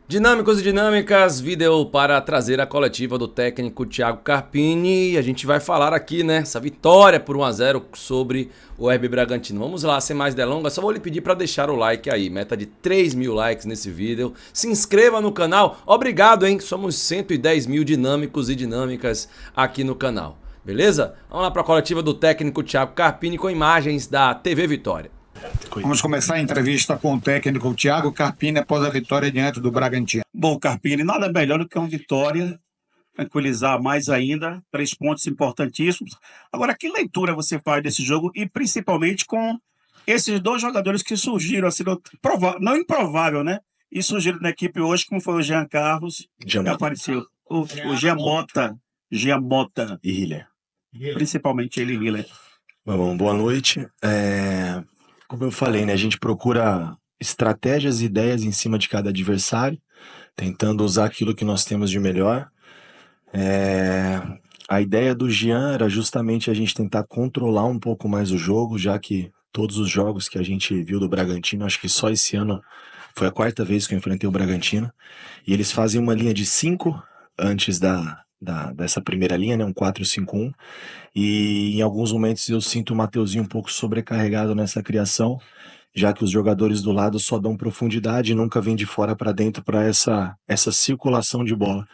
Dinâmicos e dinâmicas, vídeo para trazer a coletiva do técnico Thiago Carpini. E a gente vai falar aqui, né, essa vitória por 1-0 sobre o RB Bragantino. Vamos lá, sem mais delongas, só vou lhe pedir para deixar o like aí, meta de 3.000 likes nesse vídeo. Se inscreva no canal, obrigado, hein, somos 110 mil dinâmicos e dinâmicas aqui no canal. Beleza? Vamos lá para a coletiva do técnico Thiago Carpini com imagens da TV Vitória. Vamos começar a entrevista com o técnico Thiago Carpini após a vitória diante do Bragantino. Bom, Carpini, nada melhor do que uma vitória, tranquilizar mais ainda, 3 pontos importantíssimos. Agora, que leitura você faz desse jogo e principalmente com esses 2 jogadores que surgiram, assim, não improvável, né? E surgiram na equipe hoje, como foi o Jean Carlos, que apareceu. O Jean Mota e Hiller. Principalmente ele e Hiller. Bom, boa noite. Como eu falei, né, a gente procura estratégias e ideias em cima de cada adversário, tentando usar aquilo que nós temos de melhor. A ideia do Jean era justamente a gente tentar controlar um pouco mais o jogo, já que todos os jogos que a gente viu do Bragantino, acho que só esse ano foi a 4ª vez que eu enfrentei o Bragantino, e eles fazem uma linha de 5 antes dessa primeira linha, né, um 4-5-1, e em alguns momentos eu sinto o Mateuzinho um pouco sobrecarregado nessa criação, já que os jogadores do lado só dão profundidade e nunca vêm de fora para dentro para essa circulação de bola.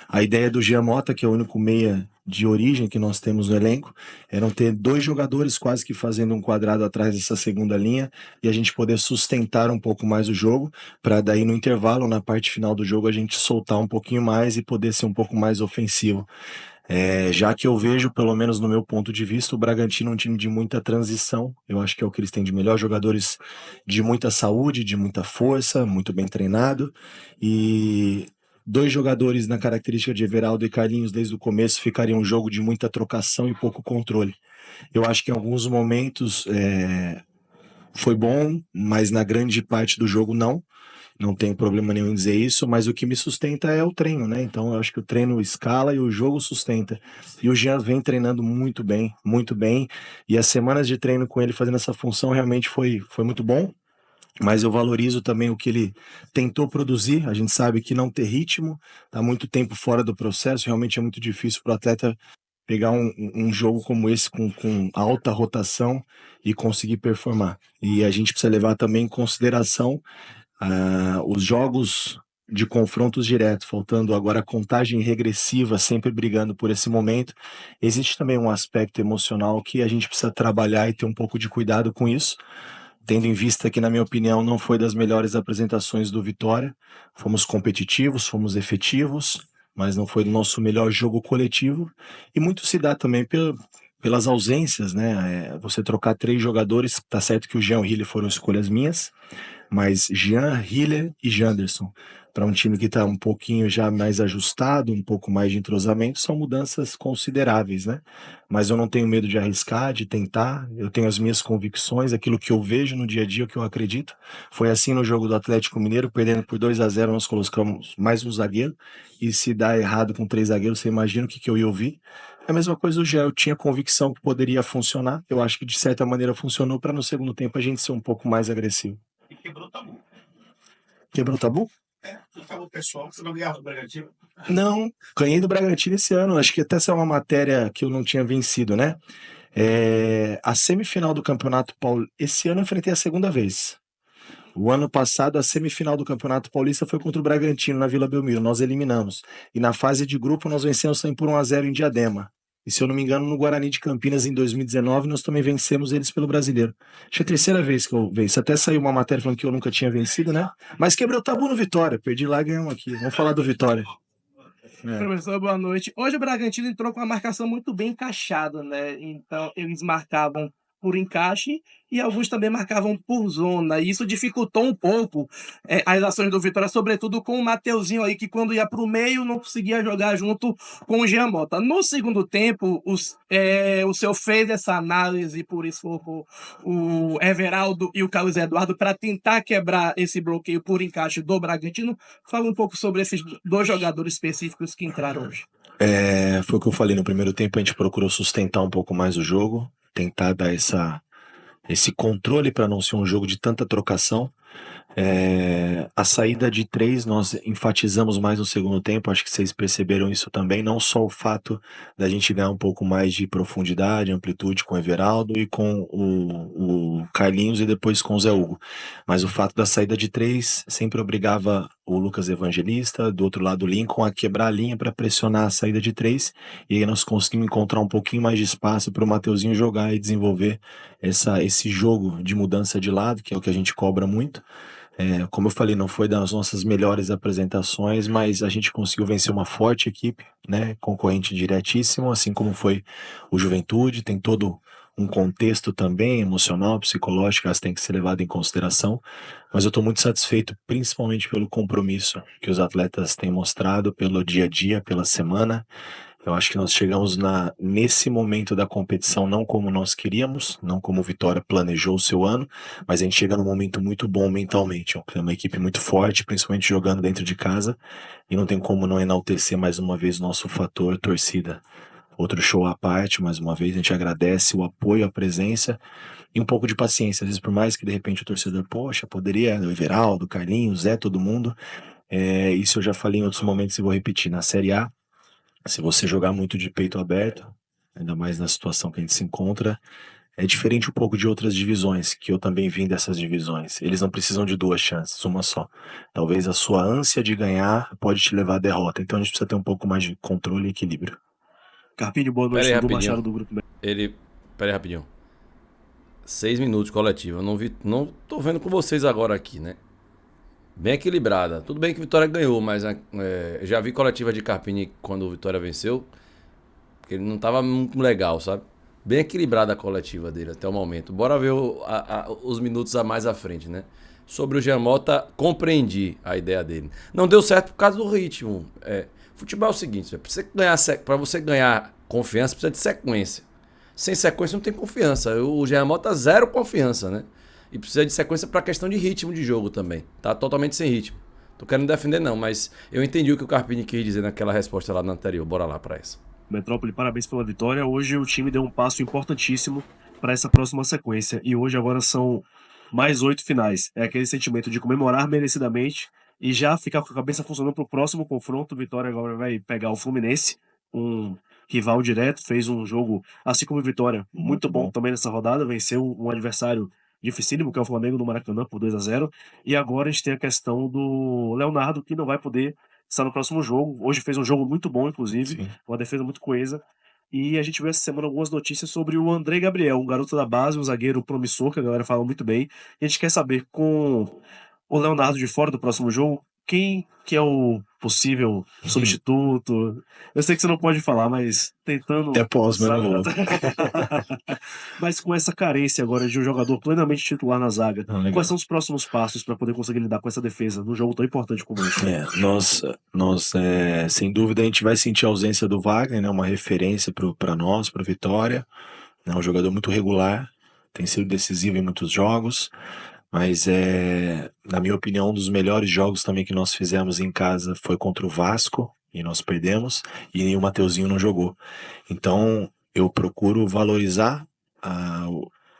A ideia do Jean Mota, que é o único meia de origem que nós temos no elenco, era ter 2 jogadores quase que fazendo um quadrado atrás dessa segunda linha e a gente poder sustentar um pouco mais o jogo, para daí no intervalo, na parte final do jogo, a gente soltar um pouquinho mais e poder ser um pouco mais ofensivo. Já que eu vejo, pelo menos no meu ponto de vista, o Bragantino é um time de muita transição. Eu acho que é o que eles têm de melhor, jogadores de muita saúde, de muita força, muito bem treinado, e 2 jogadores na característica de Everaldo e Carlinhos desde o começo ficariam um jogo de muita trocação e pouco controle. Eu acho que em alguns momentos foi bom, mas na grande parte do jogo não tem problema nenhum em dizer isso, mas o que me sustenta é o treino, né? Então eu acho que o treino escala e o jogo sustenta. E o Jean vem treinando muito bem, e as semanas de treino com ele fazendo essa função realmente foi muito bom, mas eu valorizo também o que ele tentou produzir. A gente sabe que não ter ritmo, tá muito tempo fora do processo, realmente é muito difícil para o atleta pegar um jogo como esse com alta rotação e conseguir performar. E a gente precisa levar também em consideração os jogos de confrontos diretos, faltando agora a contagem regressiva, sempre brigando por esse momento. Existe também um aspecto emocional que a gente precisa trabalhar e ter um pouco de cuidado com isso, tendo em vista que, na minha opinião, não foi das melhores apresentações do Vitória. Fomos competitivos, fomos efetivos, mas não foi o nosso melhor jogo coletivo, e muito se dá também pelas ausências, né? Você trocar 3 jogadores, tá certo que o Jean e o Hiller foram escolhas minhas, mas Jean, Hiller e Janderson, para um time que está um pouquinho já mais ajustado, um pouco mais de entrosamento, são mudanças consideráveis, né? Mas eu não tenho medo de arriscar, de tentar, eu tenho as minhas convicções, aquilo que eu vejo no dia a dia, o que eu acredito. Foi assim no jogo do Atlético Mineiro, perdendo por 2-0, nós colocamos mais um zagueiro, e se dá errado com 3 zagueiros, você imagina o que eu ia ouvir. É a mesma coisa do Jean, eu tinha convicção que poderia funcionar, eu acho que de certa maneira funcionou, para no segundo tempo a gente ser um pouco mais agressivo. E quebrou o tabu. Quebrou o tabu? O tabu pessoal, você não ganhava do Bragantino? Não, ganhei do Bragantino esse ano. Acho que até essa é uma matéria que eu não tinha vencido, né? A semifinal do Campeonato Paulista. Esse ano eu enfrentei a segunda vez. O ano passado, a semifinal do Campeonato Paulista foi contra o Bragantino, na Vila Belmiro. Nós eliminamos. E na fase de grupo, nós vencemos também por 1-0 em Diadema. E se eu não me engano, no Guarani de Campinas, em 2019, nós também vencemos eles pelo Brasileiro. Acho que é a 3ª vez que eu venço. Até saiu uma matéria falando que eu nunca tinha vencido, né? Mas quebrei o tabu no Vitória. Perdi lá e ganhamos aqui. Vamos falar do Vitória. Professor, boa noite. Hoje o Bragantino entrou com uma marcação muito bem encaixada, né? Então, eles marcavam por encaixe e alguns também marcavam por zona. E isso dificultou um pouco as ações do Vitória, sobretudo com o Mateuzinho aí, que quando ia para o meio não conseguia jogar junto com o Jean Mota. No segundo tempo, o senhor fez essa análise, por isso colocou o Everaldo e o Carlos Eduardo para tentar quebrar esse bloqueio por encaixe do Bragantino. Fala um pouco sobre esses 2 jogadores específicos que entraram hoje. Foi o que eu falei no primeiro tempo, a gente procurou sustentar um pouco mais o jogo, tentar dar esse controle para não ser um jogo de tanta trocação. A saída de 3 nós enfatizamos mais no segundo tempo, acho que vocês perceberam isso também, não só o fato da gente ganhar um pouco mais de profundidade, amplitude com o Everaldo e com o Carlinhos e depois com o Zé Hugo, mas o fato da saída de 3 sempre obrigava o Lucas Evangelista, do outro lado o Lincoln, a quebrar a linha para pressionar a saída de 3, e aí nós conseguimos encontrar um pouquinho mais de espaço para o Mateuzinho jogar e desenvolver esse jogo de mudança de lado, que é o que a gente cobra muito. Como eu falei, não foi das nossas melhores apresentações, mas a gente conseguiu vencer uma forte equipe, né, concorrente diretíssimo, assim como foi o Juventude. Tem todo um contexto também emocional, psicológico, que tem que ser levado em consideração, mas eu estou muito satisfeito, principalmente pelo compromisso que os atletas têm mostrado, pelo dia a dia, pela semana. Eu acho que nós chegamos nesse momento da competição não como nós queríamos, não como o Vitória planejou o seu ano, mas a gente chega num momento muito bom mentalmente. É uma equipe muito forte, principalmente jogando dentro de casa, e não tem como não enaltecer mais uma vez nosso fator torcida. Outro show à parte, mais uma vez, a gente agradece o apoio, a presença e um pouco de paciência. Às vezes, por mais que de repente o torcedor, poxa, poderia, o Everaldo, o Carlinhos, Zé, todo mundo. Isso eu já falei em outros momentos e vou repetir. Na Série A, se você jogar muito de peito aberto, ainda mais na situação que a gente se encontra, é diferente um pouco de outras divisões, que eu também vim dessas divisões. Eles não precisam de 2 chances, uma só. Talvez a sua ânsia de ganhar pode te levar à derrota. Então a gente precisa ter um pouco mais de controle e equilíbrio. Carpini, boa Pera aí, noite, do Machado rapidinho. do Grupo B. Pera aí, rapidinho. 6 minutos coletivo. Eu não tô vendo com vocês agora aqui, né? Bem equilibrada. Tudo bem que Vitória ganhou, mas já vi coletiva de Carpini quando o Vitória venceu, porque ele não tava muito legal, sabe? Bem equilibrada a coletiva dele até o momento. Bora ver os minutos a mais à frente, né? Sobre o Giamota, compreendi a ideia dele. Não deu certo por causa do ritmo. Futebol é o seguinte, para você ganhar confiança, precisa de sequência. Sem sequência não tem confiança. O Giamota zero confiança, né? E precisa de sequência para questão de ritmo de jogo também. Tá totalmente sem ritmo. Tô querendo defender não, mas eu entendi o que o Carpini quis dizer naquela resposta lá na anterior. Bora lá para essa. Metrópole, parabéns pela vitória. Hoje o time deu um passo importantíssimo para essa próxima sequência. E hoje agora são mais 8 finais. É aquele sentimento de comemorar merecidamente e já ficar com a cabeça funcionando para o próximo confronto. O Vitória agora vai pegar o Fluminense, um rival direto. Fez um jogo, assim como o Vitória, muito bom também nessa rodada. Venceu um adversário dificílimo, que é o Flamengo, no Maracanã, por 2-0. E agora a gente tem a questão do Leonardo, que não vai poder estar no próximo jogo. Hoje fez um jogo muito bom, inclusive, Sim. uma defesa muito coesa. E a gente viu essa semana algumas notícias sobre o André Gabriel, um garoto da base, um zagueiro promissor, que a galera fala muito bem. E a gente quer saber, com o Leonardo de fora do próximo jogo, quem que é o possível substituto? Eu sei que você não pode falar, mas tentando... Até pós, mas não vou. Mas com essa carência agora de um jogador plenamente titular na zaga, Legal. quais são os próximos passos para poder conseguir lidar com essa defesa num jogo tão importante como esse? Nós sem dúvida, a gente vai sentir a ausência do Wagner, né, uma referência para nós, para Vitória. É um jogador muito regular, tem sido decisivo em muitos jogos, mas na minha opinião, um dos melhores jogos também que nós fizemos em casa foi contra o Vasco, e nós perdemos, e o Mateuzinho não jogou. Então, eu procuro valorizar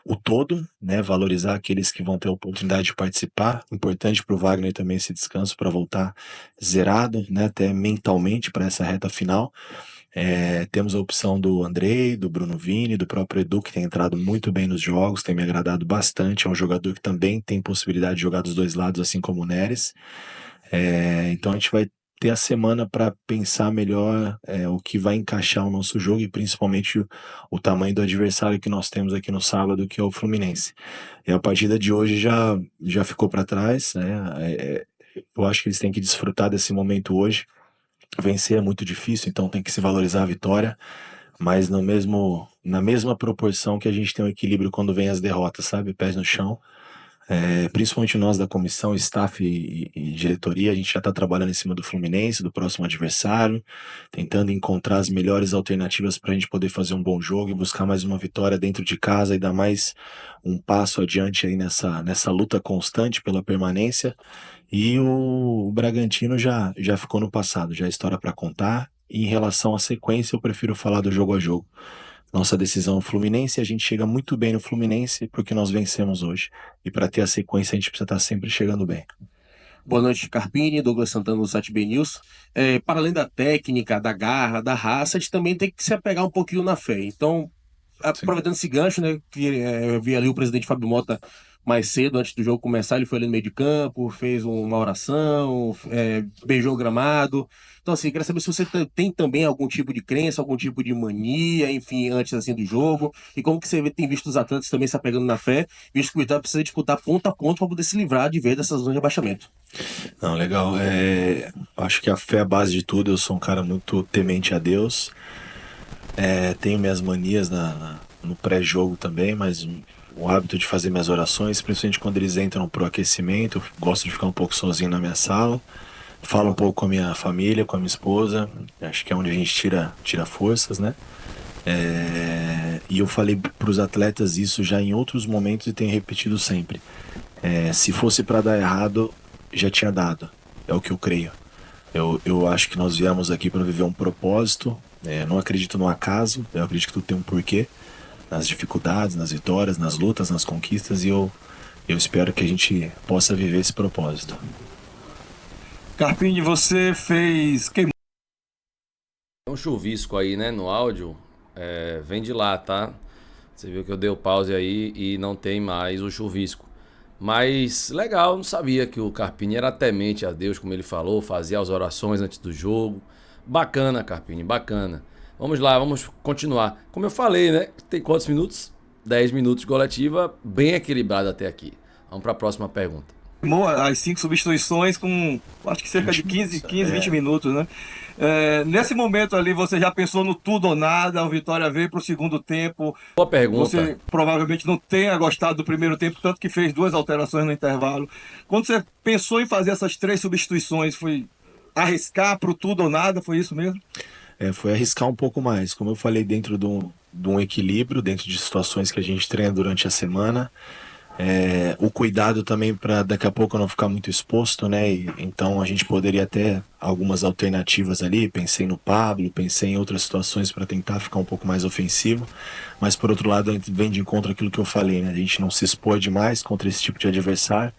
o todo, né? Valorizar aqueles que vão ter a oportunidade de participar. Importante para o Wagner também esse descanso para voltar zerado, né? Até mentalmente para essa reta final. Temos a opção do Andrei, do Bruno Vini, do próprio Edu, que tem entrado muito bem nos jogos, tem me agradado bastante. É um jogador que também tem possibilidade de jogar dos dois lados, assim como o Neres. Então a gente vai ter a semana para pensar melhor o que vai encaixar o nosso jogo e principalmente o tamanho do adversário que nós temos aqui no sábado, que é o Fluminense. E a partida de hoje já ficou para trás, né? Eu acho que eles têm que desfrutar desse momento hoje. Vencer é muito difícil, então tem que se valorizar a vitória, mas na mesma proporção que a gente tem um equilíbrio quando vem as derrotas, sabe? Pés no chão. Principalmente nós da comissão, staff e diretoria, a gente já está trabalhando em cima do Fluminense, do próximo adversário, tentando encontrar as melhores alternativas para a gente poder fazer um bom jogo e buscar mais uma vitória dentro de casa e dar mais um passo adiante aí nessa luta constante pela permanência. E o Bragantino já ficou no passado, já é história para contar. E em relação à sequência, eu prefiro falar do jogo a jogo. nossa decisão é o Fluminense, e a gente chega muito bem no Fluminense porque nós vencemos hoje. E para ter a sequência, a gente precisa estar sempre chegando bem. Boa noite, Carpini, Douglas Santana do Site B News. Para além da técnica, da garra, da raça, a gente também tem que se apegar um pouquinho na fé. Então, aproveitando esse gancho, né, que eu vi ali o presidente Fábio Mota mais cedo, antes do jogo começar, ele foi ali no meio de campo, fez uma oração, beijou o gramado. Então, assim, queria saber se você tem também algum tipo de crença, algum tipo de mania, enfim, antes assim do jogo, e como que você tem visto os atletas também se apegando na fé, visto que o Vitória precisa disputar ponto a ponto para poder se livrar de vez dessa zona de abaixamento. Não, legal. Acho que a fé é a base de tudo. Eu sou um cara muito temente a Deus. Tenho minhas manias no pré-jogo também, mas o hábito de fazer minhas orações, principalmente quando eles entram pro aquecimento, eu gosto de ficar um pouco sozinho na minha sala, falo um pouco com a minha família, com a minha esposa, acho que é onde a gente tira forças, né? E eu falei para os atletas isso já em outros momentos e tenho repetido sempre. Se fosse para dar errado, já tinha dado, é o que eu creio. Eu acho que nós viemos aqui para viver um propósito. Não acredito no acaso, eu acredito que tudo tem um porquê, nas dificuldades, nas vitórias, nas lutas, nas conquistas, e eu espero que a gente possa viver esse propósito. Carpini, você fez... Tem um chuvisco aí, né, no áudio. Vem de lá, tá? Você viu que eu dei o pause aí e não tem mais o chuvisco. Mas legal, não sabia que o Carpini era temente a Deus, como ele falou, fazia as orações antes do jogo. Bacana, Carpini, bacana. Vamos lá, vamos continuar. Como eu falei, né? Tem quantos minutos? 10 minutos de coletiva, bem equilibrado até aqui. Vamos para a próxima pergunta. as 5 substituições com, acho que cerca de 15, 20 minutos, né? Nesse momento ali, você já pensou no tudo ou nada, o Vitória veio para o segundo tempo. Boa pergunta. Você provavelmente não tenha gostado do primeiro tempo, tanto que fez 2 alterações no intervalo. Quando você pensou em fazer essas 3 substituições, foi arriscar para o tudo ou nada, foi isso mesmo? Foi arriscar um pouco mais, como eu falei, dentro de um equilíbrio, dentro de situações que a gente treina durante a semana. O cuidado também para daqui a pouco não ficar muito exposto, né? Então a gente poderia até algumas alternativas ali. Pensei no Pablo, pensei em outras situações para tentar ficar um pouco mais ofensivo, mas por outro lado vem de encontro aquilo que eu falei, né? A gente não se expor demais contra esse tipo de adversário,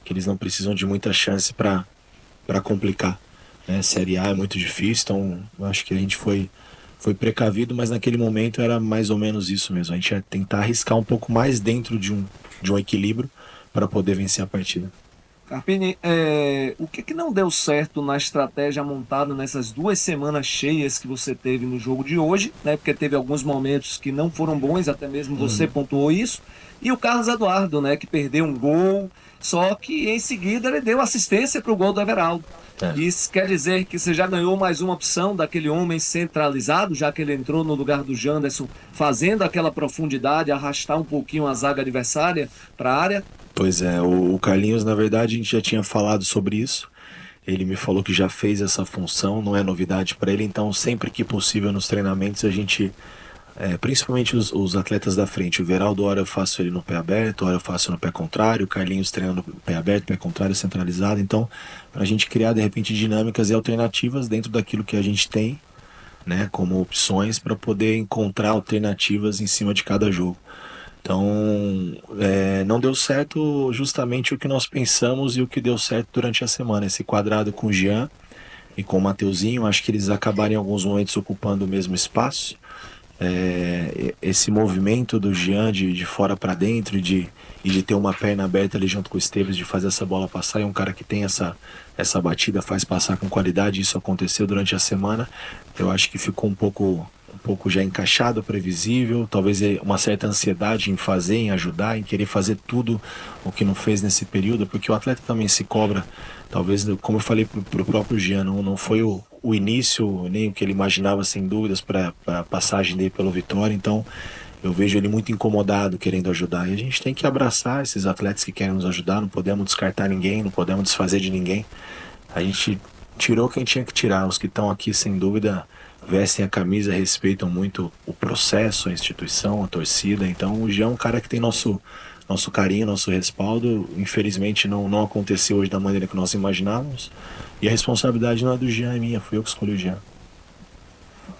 que eles não precisam de muita chance para complicar, né? Série A é muito difícil, então eu acho que a gente foi precavido, mas naquele momento era mais ou menos isso mesmo. A gente ia tentar arriscar um pouco mais dentro de um equilíbrio para poder vencer a partida. Carpini, o que não deu certo na estratégia montada nessas 2 semanas cheias que você teve no jogo de hoje, né? Porque teve alguns momentos que não foram bons, até mesmo você pontuou isso. E o Carlos Eduardo, né? Que perdeu um gol, só que em seguida ele deu assistência para o gol do Everaldo. Isso quer dizer que você já ganhou mais uma opção daquele homem centralizado, já que ele entrou no lugar do Janderson, fazendo aquela profundidade, arrastar um pouquinho a zaga adversária para a área? Pois é, o Carlinhos, na verdade, a gente já tinha falado sobre isso. Ele me falou que já fez essa função, não é novidade para ele, então sempre que possível nos treinamentos a gente, principalmente os atletas da frente, o Everaldo, hora eu faço ele no pé aberto, hora eu faço no pé contrário, o Carlinhos treinando no pé aberto, pé contrário, centralizado, então para a gente criar de repente dinâmicas e alternativas dentro daquilo que a gente tem, né, como opções para poder encontrar alternativas em cima de cada jogo. Então, não deu certo justamente o que nós pensamos e o que deu certo durante a semana. Esse quadrado com o Jean e com o Mateuzinho, acho que eles acabaram em alguns momentos ocupando o mesmo espaço. Esse movimento do Jean de fora para dentro e de ter uma perna aberta ali junto com o Esteves, de fazer essa bola passar, é um cara que tem essa batida, faz passar com qualidade. Isso aconteceu durante a semana. Eu acho que ficou um pouco já encaixado, previsível, talvez uma certa ansiedade em fazer, em ajudar, em querer fazer tudo o que não fez nesse período, porque o atleta também se cobra, talvez, como eu falei pro próprio Jean, não foi o início, nem o que ele imaginava, sem dúvidas, para a passagem dele pelo Vitória. Então eu vejo ele muito incomodado, querendo ajudar, e a gente tem que abraçar esses atletas que querem nos ajudar, não podemos descartar ninguém, não podemos desfazer de ninguém. A gente tirou quem tinha que tirar, os que estão aqui, sem dúvida, vestem a camisa, respeitam muito o processo, a instituição, a torcida. Então o Jean é um cara que tem nosso carinho, nosso respaldo. Infelizmente não aconteceu hoje da maneira que nós imaginávamos, e a responsabilidade não é do Jean, é minha, fui eu que escolhi o Jean.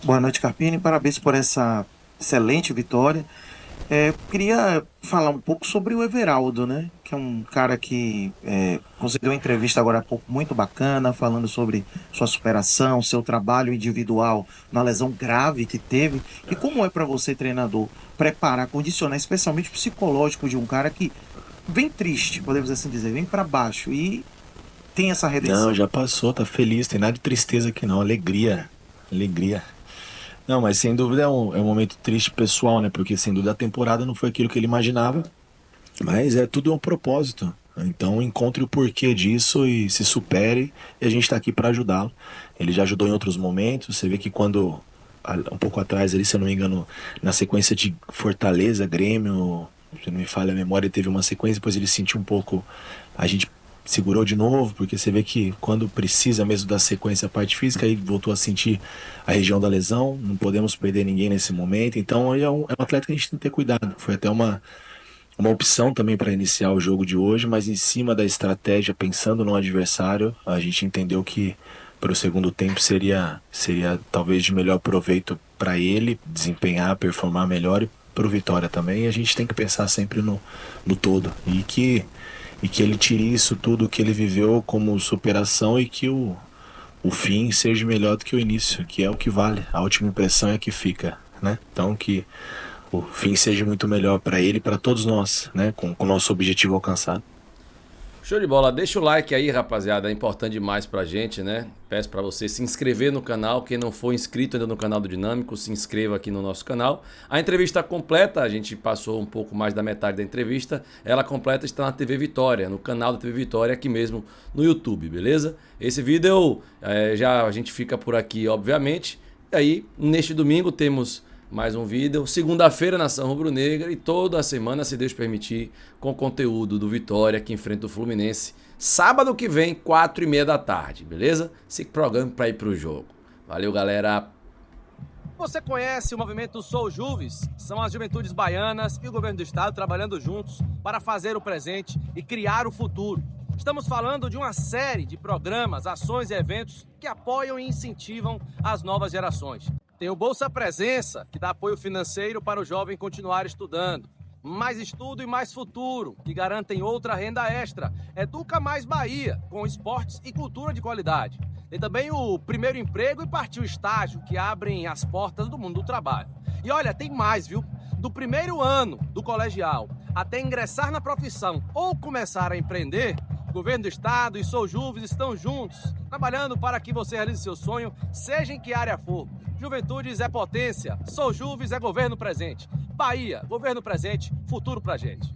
Boa noite, Carpini, parabéns por essa excelente vitória. Queria falar um pouco sobre o Everaldo, né? Que é um cara que concedeu uma entrevista agora há pouco muito bacana, falando sobre sua superação, seu trabalho individual na lesão grave que teve. E como é para você, treinador, preparar, condicionar, especialmente o psicológico de um cara que vem triste, podemos assim dizer, vem para baixo e tem essa redenção? Não, já passou, tá feliz, tem nada de tristeza aqui não, alegria. Não, mas sem dúvida é um momento triste pessoal, né? Porque sem dúvida a temporada não foi aquilo que ele imaginava, mas tudo é um propósito. Então encontre o porquê disso e se supere, e a gente tá aqui para ajudá-lo. Ele já ajudou em outros momentos, você vê que quando, um pouco atrás ali, se eu não me engano, na sequência de Fortaleza, Grêmio, se não me falha a memória, ele teve uma sequência, depois ele sentiu um pouco, a gente segurou de novo, porque você vê que quando precisa mesmo da sequência, a parte física, aí voltou a sentir a região da lesão, não podemos perder ninguém nesse momento, então é um atleta que a gente tem que ter cuidado. Foi até uma opção também para iniciar o jogo de hoje, mas em cima da estratégia, pensando no adversário, a gente entendeu que para o segundo tempo seria talvez de melhor proveito para ele desempenhar, performar melhor, e para o Vitória também. E a gente tem que pensar sempre no todo, e que ele tire isso tudo que ele viveu como superação, e que o fim seja melhor do que o início, que é o que vale. A última impressão é que fica, né? Então que o fim seja muito melhor para ele e para todos nós, né? Com o nosso objetivo alcançado. Show de bola, deixa o like aí, rapaziada, é importante demais pra gente, né? Peço pra você se inscrever no canal, quem não for inscrito ainda no canal do Dinâmico, se inscreva aqui no nosso canal. A entrevista completa, a gente passou um pouco mais da metade da entrevista, ela completa está na TV Vitória, no canal da TV Vitória, aqui mesmo no YouTube, beleza? Esse vídeo já a gente fica por aqui, obviamente, e aí neste domingo temos mais um vídeo, segunda-feira Nação Rubro-Negra, e toda a semana, se Deus permitir, com conteúdo do Vitória que enfrenta o Fluminense, sábado que vem, 4h30 da tarde, beleza? Se programa para ir pro jogo. Valeu, galera! Você conhece o movimento Sou Juves? São as juventudes baianas e o governo do estado trabalhando juntos para fazer o presente e criar o futuro. Estamos falando de uma série de programas, ações e eventos que apoiam e incentivam as novas gerações. Tem o Bolsa Presença, que dá apoio financeiro para o jovem continuar estudando. Mais estudo e mais futuro, que garantem outra renda extra. Educa Mais Bahia, com esportes e cultura de qualidade. Tem também o Primeiro Emprego e Partiu Estágio, que abrem as portas do mundo do trabalho. E olha, tem mais, viu? Do primeiro ano do colegial até ingressar na profissão ou começar a empreender, o governo do estado e Sou Juves estão juntos, trabalhando para que você realize seu sonho, seja em que área for. Juventudes é potência, Sou Juves é governo presente. Bahia, governo presente, futuro pra gente.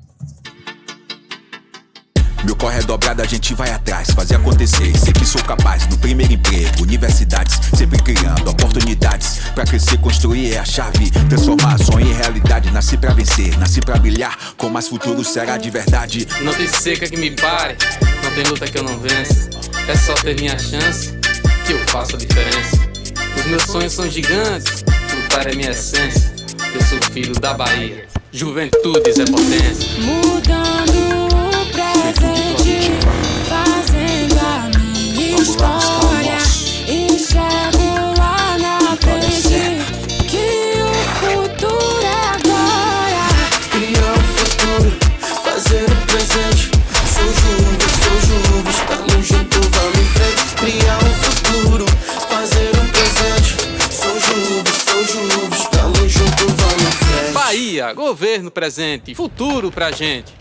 Meu corre é dobrado, a gente vai atrás, fazer acontecer. Sei que sou capaz, no primeiro emprego, universidades, sempre criando oportunidades. Pra crescer, construir é a chave, transformar sonho em realidade. Nasci pra vencer, nasci pra brilhar, com mais futuro será de verdade. Não tem seca que me pare, não tem luta que eu não vença. É só ter minha chance, que eu faço a diferença. Os meus sonhos são gigantes, lutar é minha essência. Eu sou filho da Bahia, Juventudes é potência. Mudando o presente, fazendo a minha história. Enxergo lá na frente que o futuro é agora. Criar o futuro, fazer o presente. Sou Juves, estamos juntos, vamos em frente. Criar o futuro, fazer o presente. Sou Juves, estamos juntos, vamos em frente. Bahia, governo presente, futuro pra gente.